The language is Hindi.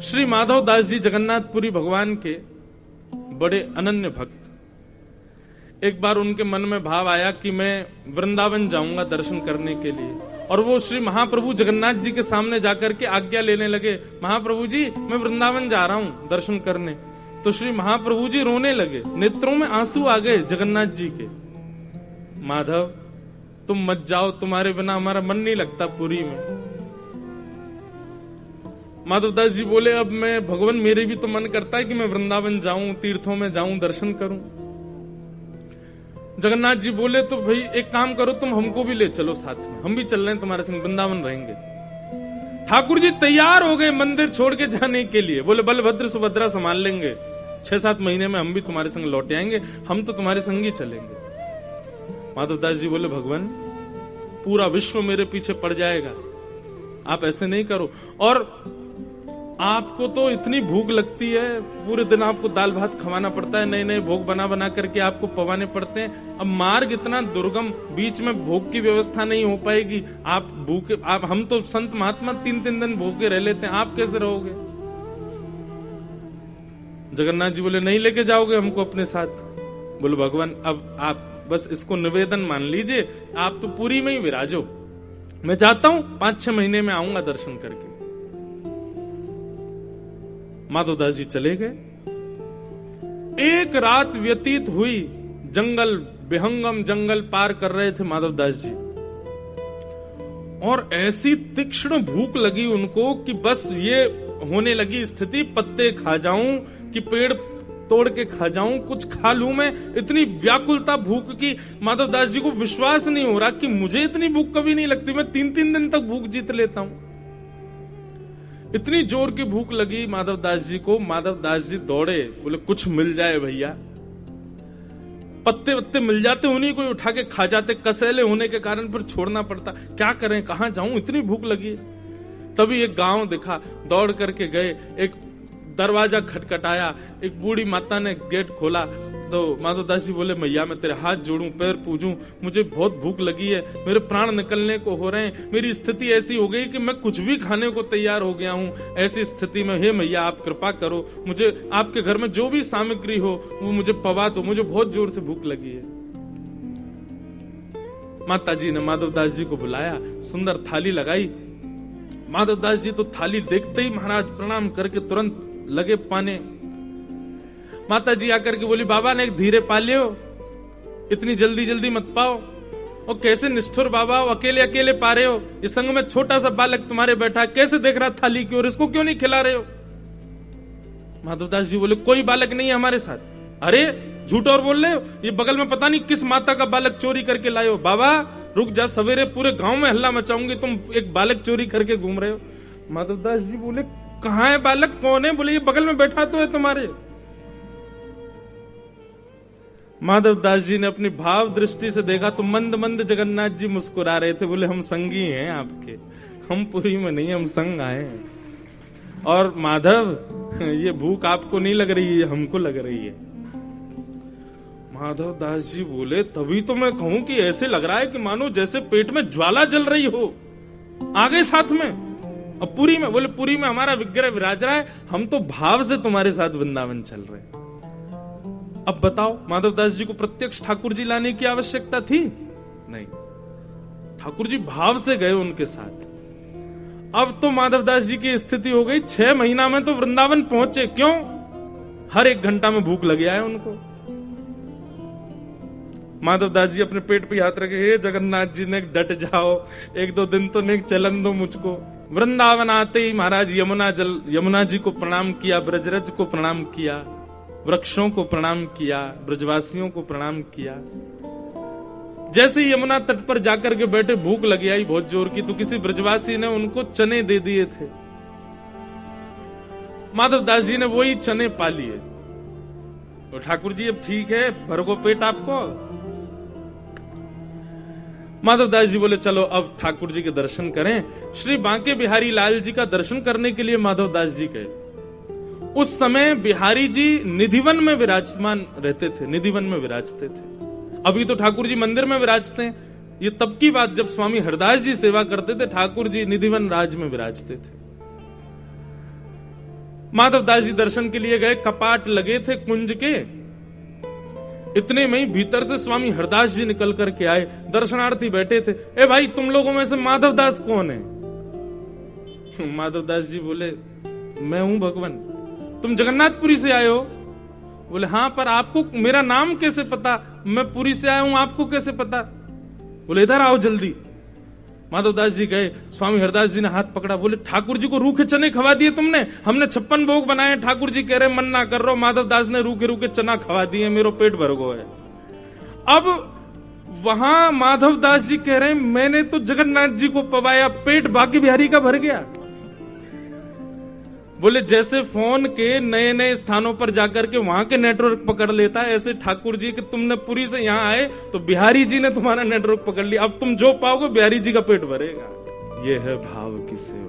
श्री माधव दास जी जगन्नाथपुरी भगवान के बड़े अनन्य भक्त। एक बार उनके मन में भाव आया कि मैं वृंदावन जाऊंगा दर्शन करने के लिए, और वो श्री महाप्रभु जगन्नाथ जी के सामने जाकर के आज्ञा लेने लगे, महाप्रभु जी मैं वृंदावन जा रहा हूं दर्शन करने। तो श्री महाप्रभु जी रोने लगे, नेत्रों में आंसू आ गए जगन्नाथ जी के। माधव तुम मत जाओ, तुम्हारे बिना हमारा मन नहीं लगता पुरी में। माधवदास जी बोले, अब मैं भगवान मेरे भी तो मन करता है कि मैं वृंदावन जाऊं, तीर्थों में जाऊं, दर्शन करूं। जगन्नाथ जी बोले, तो भाई एक काम करो, तुम हमको भी ले चलो साथ में, हम भी चल रहे हैं तुम्हारे संग, वृंदावन रहेंगे। ठाकुर जी तैयार हो गए मंदिर छोड़ के जाने के लिए। बोले बलभद्र सुभद्रा संभाल लेंगे, 6-7 महीने में हम भी तुम्हारे संग लौट आएंगे, हम तो तुम्हारे संग ही चलेंगे। माधवदास जी बोले, भगवान पूरा विश्व मेरे पीछे पड़ जाएगा, आप ऐसे नहीं करो। और आपको तो इतनी भूख लगती है, पूरे दिन आपको दाल भात खवाना पड़ता है, नए नए भोग बना बना करके आपको पवाने पड़ते हैं। अब मार्ग इतना दुर्गम, बीच में भोग की व्यवस्था नहीं हो पाएगी, आप भूखे, आप हम तो संत महात्मा 3-3 दिन भूखे रह लेते हैं, आप कैसे रहोगे? जगन्नाथ जी बोले, नहीं लेके जाओगे हमको अपने साथ? बोले, भगवान अब आप बस इसको निवेदन मान लीजिए, आप तो पुरी में ही विराजो, मैं जाता हूं, 5-6 महीने में आऊंगा दर्शन करके। माधवदास जी चले गए। एक रात व्यतीत हुई, जंगल, विहंगम जंगल पार कर रहे थे माधवदास जी, और ऐसी तीक्ष्ण भूख लगी उनको कि बस ये होने लगी स्थिति, पत्ते खा जाऊं कि पेड़ तोड़ के खा जाऊं, कुछ खा लूं मैं। इतनी व्याकुलता भूख की, माधवदास जी को विश्वास नहीं हो रहा कि मुझे इतनी भूख कभी नहीं लगती, मैं 3-3 दिन तक भूख जीत लेता हूं। इतनी जोर की भूख लगी माधवदास जी को। माधवदास जी दौड़े, बोले कुछ मिल जाए भैया, पत्ते वत्ते मिल जाते, उन्हीं को उठा के खा जाते, कसैले होने के कारण फिर छोड़ना पड़ता, क्या करें, कहां जाऊं, इतनी भूख लगी। तभी एक गांव दिखा, दौड़ करके गए, एक दरवाजा खटखटाया, एक बूढ़ी माता ने गेट खोला। तो माधवदास जी बोले, मैया मैं तेरे हाथ जोड़ूं, पैर पूजूं, मुझे बहुत भूख लगी है, मेरे प्राण निकलने को हो रहे हैं, मेरी स्थिति ऐसी हो गई कि मैं कुछ भी खाने को तैयार हो गया हूं। ऐसी स्थिति में हे मैया आप कृपा करो, मुझे आपके घर में जो भी सामग्री हो वो मुझे पवा दो, मुझे बहुत जोर से भूख लगी है। माता जी ने माधवदास जी को बुलाया, सुंदर थाली लगाई। माधवदास जी तो थाली देखते ही महाराज प्रणाम करके तुरंत लगे पाने। माता जी आकर के बोली, बाबा ने धीरे पा लियो, इतनी जल्दी जल्दी मत पाओ। और कैसे निष्ठुर बाबा, अकेले अकेले पा रहे हो, इस संग में छोटा सा बालक तुम्हारे बैठा, कैसे देख रहा थाली की ओर, इसको क्यों नहीं खिला रहे हो? माधवदास जी बोले, कोई बालक नहीं है हमारे साथ। अरे झूठ और बोल रहे हो, ये बगल में पता नहीं किस माता का बालक चोरी करके लाए हो। बाबा रुक जा, सवेरे पूरे गांव में हल्ला मचाऊंगी, तुम एक बालक चोरी करके घूम रहे हो। माधवदास जी बोले, कहां है बालक, कौन है? बोले, ये बगल में बैठा तो है तुम्हारे। माधवदास जी ने अपनी भाव दृष्टि से देखा तो मंद मंद जगन्नाथ जी मुस्कुरा रहे थे। बोले, हम संगी हैं आपके, हम पुरी में नहीं, हम संग आए हैं। और माधव, ये भूख आपको नहीं लग रही है, हमको लग रही है। माधवदास जी बोले, तभी तो मैं कहूं कि ऐसे लग रहा है कि मानो जैसे पेट में ज्वाला जल रही हो। आ गए साथ में। अब पुरी में? बोले, पुरी में हमारा विग्रह विराज रहा है, हम तो भाव से तुम्हारे साथ वृंदावन चल रहे हैं। अब बताओ, माधवदास जी को प्रत्यक्ष ठाकुर जी लाने की आवश्यकता थी? नहीं, ठाकुर जी भाव से गए उनके साथ। अब तो माधवदास जी की स्थिति हो गई, 6 महीना में तो वृंदावन पहुंचे। क्यों? हर 1 घंटा में भूख लग गया है उनको। माधवदास जी अपने पेट पे हाथ रखे, हे जगन्नाथ जी ने डट जाओ, 1-2 दिन तो नेक चलन दो मुझको। वृंदावन आते ही महाराज यमुना जी को प्रणाम किया, ब्रजरज को प्रणाम किया, वृक्षों को प्रणाम किया, ब्रजवासियों को प्रणाम किया। जैसे ही यमुना तट पर जाकर के बैठे, भूख लगी आई बहुत जोर की, तो किसी ब्रजवासी ने उनको चने दे दिए थे। माधवदास जी ने वही चने पा लिए। तो ठाकुर जी अब ठीक है, भरगो पेट आपको। माधवदास जी बोले, चलो अब ठाकुर जी के दर्शन करें। श्री बांके बिहारी लाल जी का दर्शन करने के लिए माधवदास जी गए। उस समय बिहारी जी निधिवन में विराजमान रहते थे, निधिवन में विराजते थे। अभी तो ठाकुर जी मंदिर में विराजते हैं। ये तब की बात जब स्वामी हरदास जी सेवा करते थे, ठाकुर जी निधिवन राज में विराजते थे। माधवदास जी दर्शन के लिए गए, कपाट लगे थे कुंज के। इतने में ही भीतर से स्वामी हरदास जी निकल करके आए, दर्शनार्थी बैठे थे। ए भाई, तुम लोगों में से माधवदास कौन है? माधवदास जी बोले, मैं हूं भगवान। तुम जगन्नाथपुरी से आए हो? बोले हाँ, पर आपको मेरा नाम कैसे पता? मैं पुरी से आया हूं, आपको कैसे पता? बोले इधर आओ जल्दी। माधवदास जी गए, स्वामी हरदास जी ने हाथ पकड़ा, बोले ठाकुर जी को रूखे चने खवा दिए तुमने? हमने 56 भोग बनाए, ठाकुर जी कह रहे मन ना कर रहे हो। माधवदास ने रूखे रूखे चना खवा दिए, मेरो पेट भर गो है। अब वहां माधवदास जी कह रहे हैं मैंने तो जगन्नाथ जी को पवाया, पेट बाकी बिहारी का भर गया। बोले जैसे फोन के नए नए स्थानों पर जाकर के वहां के नेटवर्क पकड़ लेता है, ऐसे ठाकुर जी कि तुमने पुरी से यहां आए तो बिहारी जी ने तुम्हारा नेटवर्क पकड़ लिया। अब तुम जो पाओगे बिहारी जी का पेट भरेगा। यह है भाव की सेवा।